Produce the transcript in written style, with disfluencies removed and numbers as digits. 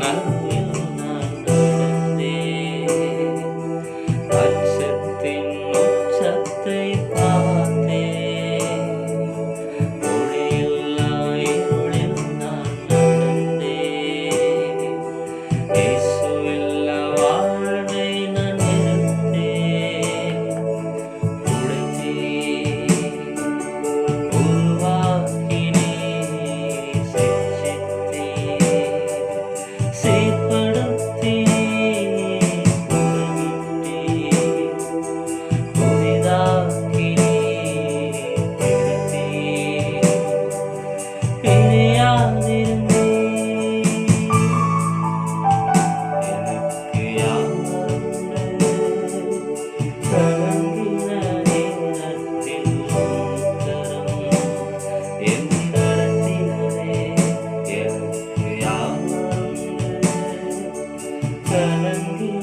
நடுவில் நான் நடந்தேன். அச்சத்தின் உச்சத்தை பார்த்தேன். ஒளியில்லா இருளில் நான் நடந்தேன். இயேசுவில்லா வாழ்வை நான் எடுத்தேன். உடைத்தீர், உருவாக்கினீர், சிருஷ்டித்தீர், சீர்படுத்தீர், புடமிட்டீர், புதிதாக்கினீர், பிடித்தீர், பிரியாதிருந்தீர். எனக்கு யாருண்டு? கலங்கின நேரத்தில் உன் கரம் என் கரத்திலே. எனக்கு யாருண்டு? கலங்கின